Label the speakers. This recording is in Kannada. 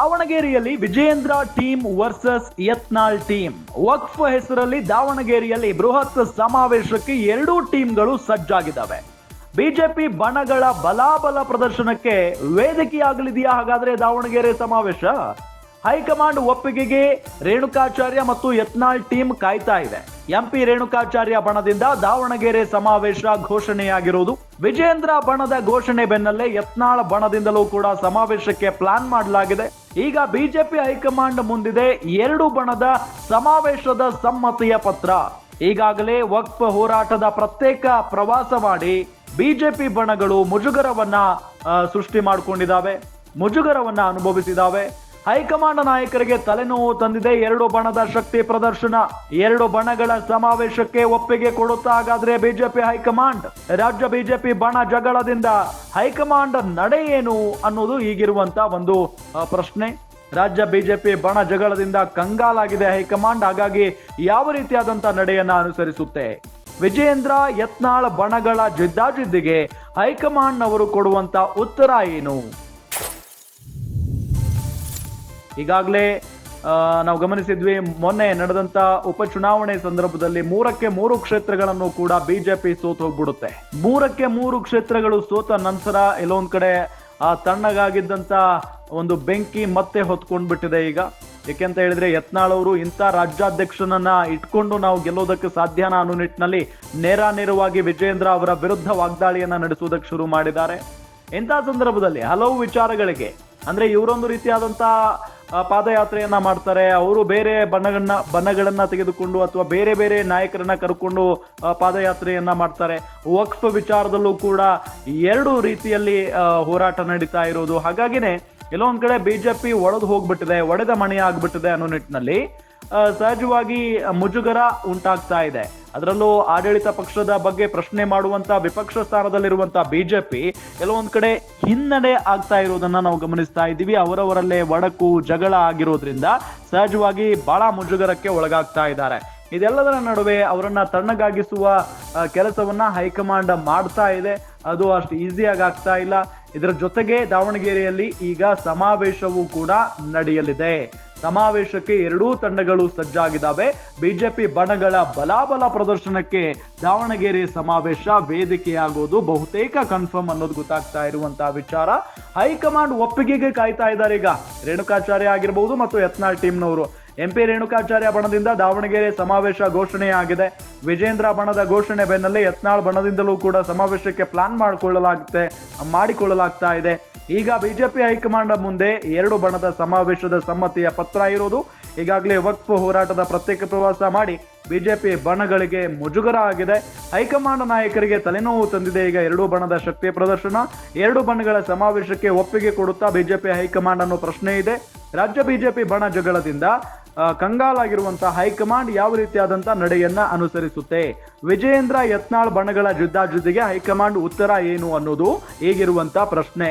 Speaker 1: ದಾವಣಗೆರೆಯಲ್ಲಿ Vijayendra team versus Yatnal team. ವಕ್ಫ್ ಹೆಸರಲ್ಲಿ ದಾವಣಗೆರೆಯಲ್ಲಿ ಬೃಹತ್ ಸಮಾವೇಶಕ್ಕೆ ಎರಡೂ ಟೀಮ್ಗಳು ಸಜ್ಜಾಗಿದ್ದಾವೆ. ಬಿಜೆಪಿ ಬಣಗಳ ಬಲಾಬಲ ಪ್ರದರ್ಶನಕ್ಕೆ ವೇದಿಕೆಯಾಗಲಿದೆಯಾ ಹಾಗಾದ್ರೆ ದಾವಣಗೆರೆ ಸಮಾವೇಶ? ಹೈಕಮಾಂಡ್ ಒಪ್ಪಿಗೆಗೆ ರೇಣುಕಾಚಾರ್ಯ ಮತ್ತು ಯತ್ನಾಳ್ ಟೀಮ್ ಕಾಯ್ತಾ ಇದೆ. ಎಂಪಿ ರೇಣುಕಾಚಾರ್ಯ ಬಣದಿಂದ ದಾವಣಗೆರೆ ಸಮಾವೇಶ ಘೋಷಣೆಯಾಗಿರುವುದು. ವಿಜೇಂದ್ರ ಬಣದ ಘೋಷಣೆ ಬೆನ್ನಲ್ಲೇ ಯತ್ನಾಳ್ ಬಣದಿಂದಲೂ ಕೂಡ ಸಮಾವೇಶಕ್ಕೆ ಪ್ಲಾನ್ ಮಾಡಲಾಗಿದೆ. ಈಗ ಬಿಜೆಪಿ ಹೈಕಮಾಂಡ್ ಮುಂದಿದೆ ಎರಡು ಬಣದ ಸಮಾವೇಶದ ಸಮ್ಮತಿಯ ಪತ್ರ. ಈಗಾಗಲೇ ವಕ್ಫ್ ಹೋರಾಟದ ಪ್ರತ್ಯೇಕ ಪ್ರವಾಸ ಮಾಡಿ ಬಿಜೆಪಿ ಬಣಗಳು ಮುಜುಗರವನ್ನ ಸೃಷ್ಟಿ ಮಾಡಿಕೊಂಡಿದ್ದಾವೆ, ಮುಜುಗರವನ್ನ ಅನುಭವಿಸಿದ್ದಾವೆ. ಹೈಕಮಾಂಡ್ ನಾಯಕರಿಗೆ ತಲೆನೋವು ತಂದಿದೆ ಎರಡು ಬಣದ ಶಕ್ತಿ ಪ್ರದರ್ಶನ. ಎರಡು ಬಣಗಳ ಸಮಾವೇಶಕ್ಕೆ ಒಪ್ಪಿಗೆ ಕೊಡುತ್ತಾ ಹಾಗಾದ್ರೆ ಬಿಜೆಪಿ ಹೈಕಮಾಂಡ್? ರಾಜ್ಯ ಬಿಜೆಪಿ ಬಣ ಜಗಳದಿಂದ ಹೈಕಮಾಂಡ್ ನಡೆ ಏನು ಅನ್ನೋದು ಈಗಿರುವಂತ ಒಂದು ಪ್ರಶ್ನೆ. ರಾಜ್ಯ ಬಿಜೆಪಿ ಬಣ ಜಗಳದಿಂದ ಕಂಗಾಲಾಗಿದೆ ಹೈಕಮಾಂಡ್. ಹಾಗಾಗಿ ಯಾವ ರೀತಿಯಾದಂತ ನಡೆಯನ್ನ ಅನುಸರಿಸುತ್ತೆ? ವಿಜೇಂದ್ರ ಯತ್ನಾಳ್ ಬಣಗಳ ಜಿದ್ದಾಜಿದ್ದಿಗೆ ಹೈಕಮಾಂಡ್ ನವರು ಕೊಡುವಂತ ಉತ್ತರ ಏನು? ಈಗಾಗಲೇ ನಾವು ಗಮನಿಸಿದ್ವಿ, ಮೊನ್ನೆ ನಡೆದಂತ ಉಪಚುನಾವಣೆ ಸಂದರ್ಭದಲ್ಲಿ 3ಕ್ಕೆ 3 ಕ್ಷೇತ್ರಗಳನ್ನು ಕೂಡ ಬಿಜೆಪಿ ಸೋತು ಹೋಗ್ಬಿಡುತ್ತೆ. 3ಕ್ಕೆ 3 ಕ್ಷೇತ್ರಗಳು ಸೋತ ನಂತರ ಎಲ್ಲೊಂದ್ ಕಡೆ ಆ ತಣ್ಣಗಾಗಿದ್ದಂತ ಒಂದು ಬೆಂಕಿ ಮತ್ತೆ ಹೊತ್ಕೊಂಡ್ಬಿಟ್ಟಿದೆ ಈಗ. ಯಾಕೆಂತ ಹೇಳಿದ್ರೆ ಯತ್ನಾಳ್ ಅವರು ಇಂಥ ರಾಜ್ಯಾಧ್ಯಕ್ಷನನ್ನ ಇಟ್ಕೊಂಡು ನಾವು ಗೆಲ್ಲೋದಕ್ಕೆ ಸಾಧ್ಯನಾ ಅನ್ನೋ ನಿಟ್ಟಿನಲ್ಲಿ ನೇರವಾಗಿ ವಿಜೇಂದ್ರ ಅವರ ವಿರುದ್ಧ ವಾಗ್ದಾಳಿಯನ್ನ ನಡೆಸುವುದಕ್ಕೆ ಶುರು ಮಾಡಿದ್ದಾರೆ. ಇಂಥ ಸಂದರ್ಭದಲ್ಲಿ ಹಲವು ವಿಚಾರಗಳಿಗೆ ಅಂದ್ರೆ ಇವರೊಂದು ರೀತಿಯಾದಂತ ಪಾದಯಾತ್ರೆಯನ್ನ ಮಾಡ್ತಾರೆ, ಅವರು ಬೇರೆ ಬಣ್ಣಗಳನ್ನ ತೆಗೆದುಕೊಂಡು ಅಥವಾ ಬೇರೆ ಬೇರೆ ನಾಯಕರನ್ನ ಕರ್ಕೊಂಡು ಪಾದಯಾತ್ರೆಯನ್ನ ಮಾಡ್ತಾರೆ. ವಕ್ಫ್ ವಿಚಾರದಲ್ಲೂ ಕೂಡ ಎರಡು ರೀತಿಯಲ್ಲಿ ಹೋರಾಟ ನಡೀತಾ ಇರೋದು. ಹಾಗಾಗಿನೇ ಎಲ್ಲೊಂದ್ ಕಡೆ ಬಿಜೆಪಿ ಒಡೆದ ಮಣಿ ಆಗ್ಬಿಟ್ಟಿದೆ ಅನ್ನೋ ನಿಟ್ಟಿನಲ್ಲಿ ಸಹಜವಾಗಿ ಮುಜುಗರ ಉಂಟಾಗ್ತಾ ಇದೆ. ಅದರಲ್ಲೂ ಆಡಳಿತ ಪಕ್ಷದ ಬಗ್ಗೆ ಪ್ರಶ್ನೆ ಮಾಡುವಂತ ವಿಪಕ್ಷ ಸ್ಥಾನದಲ್ಲಿರುವಂತಹ ಬಿಜೆಪಿ ಕೆಲವೊಂದ್ ಕಡೆ ಹಿನ್ನಡೆ ಆಗ್ತಾ ಇರೋದನ್ನ ನಾವು ಗಮನಿಸ್ತಾ ಇದ್ದೀವಿ. ಅವರವರಲ್ಲೇ ಒಡಕು ಜಗಳ ಆಗಿರೋದ್ರಿಂದ ಸಹಜವಾಗಿ ಬಹಳ ಮುಜುಗರಕ್ಕೆ ಒಳಗಾಗ್ತಾ ಇದ್ದಾರೆ. ಇದೆಲ್ಲದರ ನಡುವೆ ಅವರನ್ನ ತಣ್ಣಗಾಗಿಸುವ ಕೆಲಸವನ್ನ ಹೈಕಮಾಂಡ್ ಮಾಡ್ತಾ ಇದೆ. ಅದು ಅಷ್ಟು ಈಸಿಯಾಗಿ ಆಗ್ತಾ ಇಲ್ಲ. ಇದರ ಜೊತೆಗೆ ದಾವಣಗೆರೆಯಲ್ಲಿ ಈಗ ಸಮಾವೇಶವೂ ಕೂಡ ನಡೆಯಲಿದೆ. ಸಮಾವೇಶಕ್ಕೆ ಎರಡೂ ತಂಡಗಳು ಸಜ್ಜಾಗಿದ್ದಾವೆ. ಬಿಜೆಪಿ ಬಣಗಳ ಬಲಾಬಲ ಪ್ರದರ್ಶನಕ್ಕೆ ದಾವಣಗೆರೆ ಸಮಾವೇಶ ವೇದಿಕೆಯಾಗೋದು ಬಹುತೇಕ ಕನ್ಫರ್ಮ್ ಅನ್ನೋದು ಗೊತ್ತಾಗ್ತಾ ಇರುವಂತಹ ವಿಚಾರ. ಹೈಕಮಾಂಡ್ ಒಪ್ಪಿಗೆಗೆ ಕಾಯ್ತಾ ಇದ್ದಾರೆ ಈಗ ರೇಣುಕಾಚಾರ್ಯ ಆಗಿರಬಹುದು ಮತ್ತು ಯತ್ನಾಳ್ ಟೀಮ್ನವರು. ಎಂಪಿ ರೇಣುಕಾಚಾರ್ಯ ಬಣದಿಂದ ದಾವಣಗೆರೆ ಸಮಾವೇಶ ಘೋಷಣೆಯಾಗಿದೆ. ವಿಜೇಂದ್ರ ಬಣದ ಘೋಷಣೆ ಬೆನ್ನಲ್ಲೇ ಯತ್ನಾಳ್ ಬಣದಿಂದಲೂ ಕೂಡ ಸಮಾವೇಶಕ್ಕೆ ಪ್ಲಾನ್ ಮಾಡಿಕೊಳ್ಳಲಾಗ್ತಾ ಇದೆ. ಈಗ ಬಿಜೆಪಿ ಹೈಕಮಾಂಡ್ ಮುಂದೆ ಎರಡು ಬಣದ ಸಮಾವೇಶದ ಸಮ್ಮತಿಯ ಪತ್ರ ಇರೋದು. ಈಗಾಗಲೇ ವಕ್ಫ್ ಹೋರಾಟದ ಪ್ರತ್ಯೇಕ ಪ್ರವಾಸ ಮಾಡಿ ಬಿಜೆಪಿ ಬಣಗಳಿಗೆ ಮುಜುಗರ ಆಗಿದೆ. ಹೈಕಮಾಂಡ್ ನಾಯಕರಿಗೆ ತಲೆನೋವು ತಂದಿದೆ ಈಗ ಎರಡೂ ಬಣದ ಶಕ್ತಿಯ ಪ್ರದರ್ಶನ. ಎರಡು ಬಣಗಳ ಸಮಾವೇಶಕ್ಕೆ ಒಪ್ಪಿಗೆ ಕೊಡುತ್ತಾ ಬಿಜೆಪಿ ಹೈಕಮಾಂಡ್ ಅನ್ನೋ ಪ್ರಶ್ನೆ ಇದೆ. ರಾಜ್ಯ ಬಿಜೆಪಿ ಬಣ ಜಗಳದಿಂದ ಕಂಗಾಲಾಗಿರುವಂತಹ ಹೈಕಮಾಂಡ್ ಯಾವ ರೀತಿಯಾದಂತ ನಡೆಯನ್ನ ಅನುಸರಿಸುತ್ತೆ? ವಿಜೇಂದ್ರ ಯತ್ನಾಳ್ ಬಣಗಳ ಜಿದ್ದಾಜಿದ್ದಿಗೆ ಹೈಕಮಾಂಡ್ ಉತ್ತರ ಏನು ಅನ್ನೋದು ಈಗಿರುವಂತ ಪ್ರಶ್ನೆ.